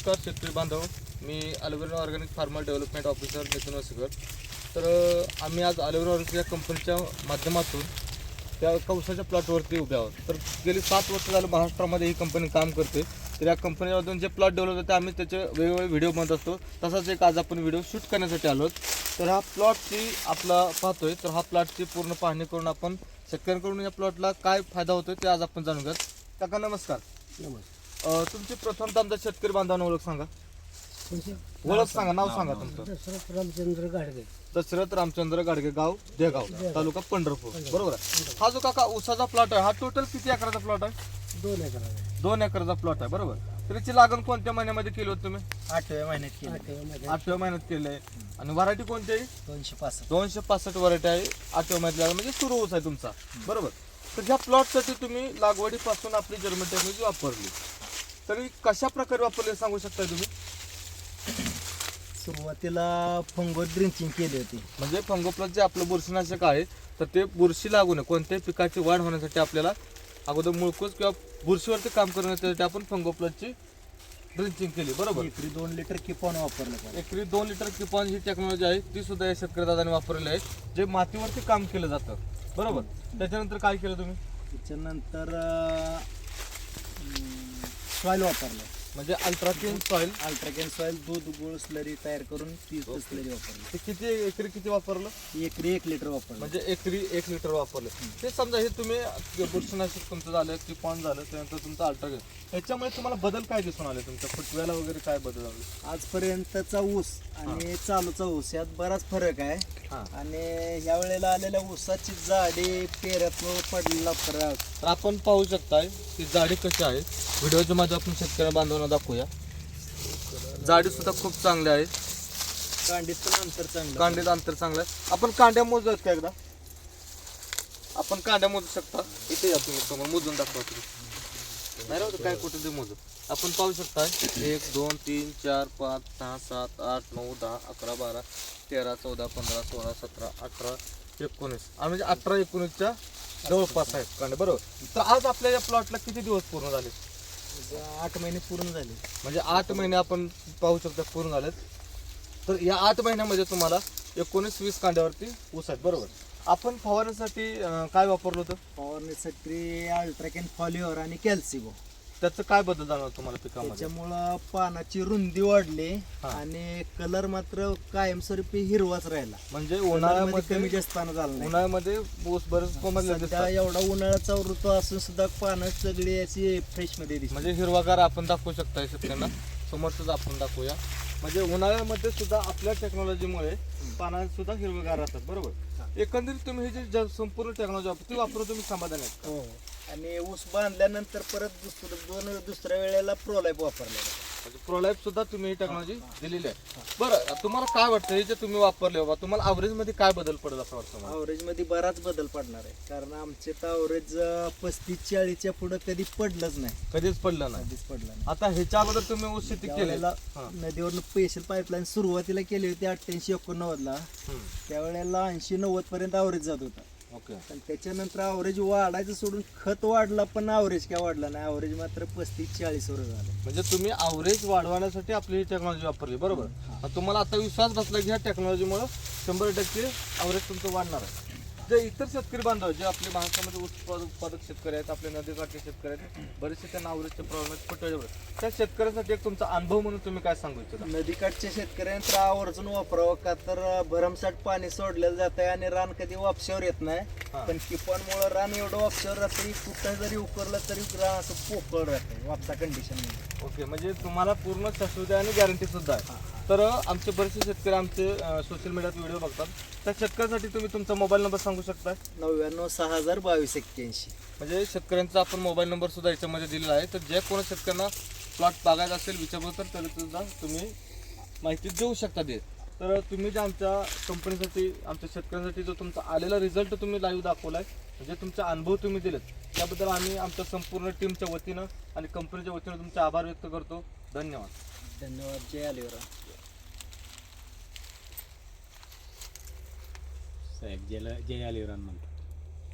नमस्कार शेतकरी बांधव, मी aloe vera organic farmer development officer Nitin Vaskar. तर आम्ही आज अलोवेरा ऑर्गॅनिक या कंपनीच्या माध्यमातून त्या कौसाच्या प्लॉटवरती उभे आहोत. तर गेली 7 वर्ष झालं महाराष्ट्रामध्ये ही कंपनी काम करते. तर या कंपनीमधून जे प्लॉट डेव्हलप होते आम्ही त्याचे वेगवेगळे व्हिडिओ बनवत असतो. तसाच एक आज आपण व्हिडिओ शूट करण्यासाठी आलो. तर हा प्लॉटची आपला पाहतोय, तर हा प्लॉटची पूर्ण पाहणी करून आपण शेतकऱ्यांकडून या प्लॉटला काय फायदा होतोय ते आज आपण जाणून घेऊ. काका नमस्कार. तुमची प्रथमतः आमच्या शेतकरी बांधवांना ओळख सांगा. ओळख सांगा, नाव सांगा तुमचं. दशरथ रामचंद्र गाडगे. दशरथ रामचंद्र गाडगे, गाव देगाव, तालुका पंढरपूर, बरोबर आहे. हा जो काका ऊसाचा प्लॉट आहे, हा टोटल किती एकराचा प्लॉट आहे? 2 एकर आहे. 2 एकराचा प्लॉट आहे, बरोबर. तर याची लागण कोणत्या महिन्यामध्ये केली होती तुम्ही? 8व्या महिन्यात केली. 8व्या महिन्यात केली आहे. आणि व्हरायटी कोणती आहे? 265. 265 व्हरायटी आहे. 8व्या महिन्यात लागण म्हणजे सुरू ऊस आहे तुमचा, बरोबर. तर ह्या प्लॉटसाठी तुम्ही लागवडीपासून आपली जर्मन टेक्नॉलॉजी वापरली, तरी कशा प्रकारे वापरले सांगू शकता तुम्ही? सुरुवातीला फंगो ड्रिंचिंग केली होती. म्हणजे फंगोप्लस जे आपलं बुरशीनाशक आहे, तर ते बुरशी लागू नये, कोणत्याही पिकाची वाढ होण्यासाठी आपल्याला अगोदर मुळकूस किंवा बुरशीवरती काम करण्यासाठी आपण फंगोप्लसची ड्रिंचिंग केली, बरोबर. एकरी 2 लिटर किपॉन वापरलं. एकरी 2 लिटर किपॉन ही टेक्नॉलॉजी आहे, ती सुद्धा या शेतकरी दादाने वापरलेली आहे, जे मातीवरती काम केलं जातं, बरोबर. त्याच्यानंतर काय केलं तुम्ही? त्याच्यानंतर सॉइल वापरलं. म्हणजे अल्ट्राकेन सॉइल. अल्ट्राकेन सॉइल दूध गुळ स्लरी तयार करून 30 स्लरी वापरली. ते किती एकरी किती वापरलं? एकरी 1 लिटर वापरलं. म्हणजे एकरी 1 लिटर वापरलं. ते समजा हे तुम्ही बुरशीनाशक तुमचं झालं, किपॉन झालं, त्यानंतर तुमचं अल्ट्राकेन, याच्यामुळे तुम्हाला बदल काय दिसून आले तुमच्या फुटव्याला वगैरे? काय बदल आले आजपर्यंतचा ऊस आणि चालूचा ऊस यात बराच फरक आहे. हां. आणि ह्या वेळेला आलेल्या ऊसाची जाडी, पेऱ्यातून पडलेला फरक. तर आपण पाहू शकताय की जाडी कशी आहे. व्हिडिओच्या माध्यमातून शेतकऱ्या बांधवांना दाखवूया. जाडी सुद्धा खूप चांगली आहे. कांडीत पण अंतर चांगलं. कांड्यात अंतर चांगलं आहे. आपण कांड्या मोजत का एकदा? आपण कांड्या मोजू शकता. इथे या तुम्ही, समोर मोजून दाखवा तुम्ही. नाही राहू काय कुठे ते मोजू. आपण पाहू शकता 1 2 3 4 5 6 7 8 9 10 11 12 13 14 15 16 17 18 19 आणि म्हणजे 18 19च्या जवळपास आहेत कांडे, बरोबर. तर आज आपल्या या प्लॉटला किती दिवस पूर्ण झाले? 8 महिने पूर्ण झाले. म्हणजे 8 महिने आपण पाहू शकता पूर्ण झालेत. तर या 8 महिन्यामध्ये तुम्हाला 19-20 कांड्यावरती ऊस आहेत, बरोबर. आपण फवारण्यासाठी काय वापरलं होतं? फवारणीसाठी अल्ट्राकेन फॉलिओर आणि कॅल्सिगो. त्याचं काय बदल जाणवलं तुम्हाला पिकामध्ये? त्याच्यामुळं पानाची रुंदी वाढली हा. आणि कलर मात्र कायमस्वरूपी हिरवाच राहिला. म्हणजे कमी उन्हाळ्यामध्ये जास्त पानं झालं नाही. उन्हाळ्यामध्ये ऊस बरेच कोमजले सध्या दिसतात. एवढा उन्हाळ्याचा ऋतू असून सुद्धा पानं सगळी अशी फ्रेश मध्ये दिसतात. म्हणजे हिरवागार आपण दाखवू शकता शेतकऱ्यांना. समोर सुद्धा आपण दाखवूया. म्हणजे उन्हाळ्यामध्ये सुद्धा आपल्या टेक्नॉलॉजीमुळे पाना सुद्धा हिरवेगार राहतात, बरोबर. एकंदरीत तुम्ही ही जी संपूर्ण टेक्नॉलॉजी ती वापरून तुम्ही समाधान आहेत का? हो. आणि ऊस बांधल्यानंतर परत दुसऱ्या वेळेला प्रोलाइफ वापरला. म्हणजे प्रोलाइफ सुद्धा तुम्ही ही टेक्नॉलॉजी दिलेली आहे. बरं, तुम्हाला काय वाटतं हे जे तुम्ही वापरले बाबा, तुम्हाला ॲव्हरेज मध्ये काय बदल पडेल असं वाटतं मला? अवरेज मध्ये बराच बदल पडणार आहे. कारण आमचे तर अवरेज 35-40च्या पुढे कधी पडलंच नाही. कधीच पडलं नाही. कधीच पडलं नाही. आता ह्याच्या अगोदर तुम्ही ऊस शेती केली. त्यावेळेला नदीवरून स्पेशल पाईपलाईन सुरुवातीला केली होती 88-89ला. त्यावेळेला 80-90 पर्यंत अवरेज जात होता. ओके. पण त्याच्यानंतर अवरेज वाढायचं सोडून खत वाढला, पण अवरेज काय वाढला नाही. अवरेज मात्र 35-40 वर झालं. म्हणजे तुम्ही अवरेज वाढवण्यासाठी आपली ही टेक्नॉलॉजी वापरली, बरोबर. मग तुम्हाला आता विश्वास बसला की ह्या टेक्नॉलॉजीमुळे 100% अवरेज तुमचं वाढणार आहे. जे इतर शेतकरी बांधव जे आपले महाराष्ट्रामध्ये ऊस उत्पादक शेतकरी आहेत, आपले नदीकाठचे शेतकरी आहेत, बरेचसे त्यांना अवरेजचे प्रॉब्लेम आहेत, फुटवेळेवर. त्या शेतकऱ्यांसाठी एक तुमचा अनुभव म्हणून तुम्ही काय सांगू इच्छिता? नदीकाठच्या शेतकऱ्यांनी तर आवर्जून वापरावं, का तर भरमसाठ पाणी सोडलेलं जात आहे आणि रान कधी वापशावर येत नाही. पण किपॉनमुळे रान एवढं वापशावर राहतं, कुठं जरी उकरलं तरी रान असं पोकळ राहतं वापसा कंडिशन मध्ये. ओके. म्हणजे तुम्हाला पूर्ण शाश्वती आणि गॅरंटी सुद्धा आहे. तर आमचे बरेचसे शेतकरी आमचे सोशल मीडियात व्हिडिओ बघतात. त्या शेतकऱ्यांसाठी तुम्ही तुमचा मोबाईल नंबर सांगू शकता? 99-6000-2281. म्हणजे शेतकऱ्यांचा आपण मोबाईल नंबर सुद्धा याच्यामध्ये दिलेला आहे. तर जे कोणी शेतकऱ्यांना प्लॉट बागायचा असेल विचारलं तर तरी सुद्धा तुम्ही माहिती देऊ शकता ते. तर तुम्ही जे आमच्या कंपनीसाठी आमच्या शेतकऱ्यांसाठी जो तुमचा आलेला रिझल्ट तुम्ही लाईव्ह दाखवला आहे, म्हणजे तुमचे अनुभव तुम्ही दिलेत, त्याबद्दल आम्ही आमच्या संपूर्ण टीमच्या वतीनं आणि कंपनीच्या वतीनं तुमचे आभार व्यक्त करतो. धन्यवाद. धन्यवाद. जय अलोवेरा साहेब. जय अलोवेरा म्हणतो.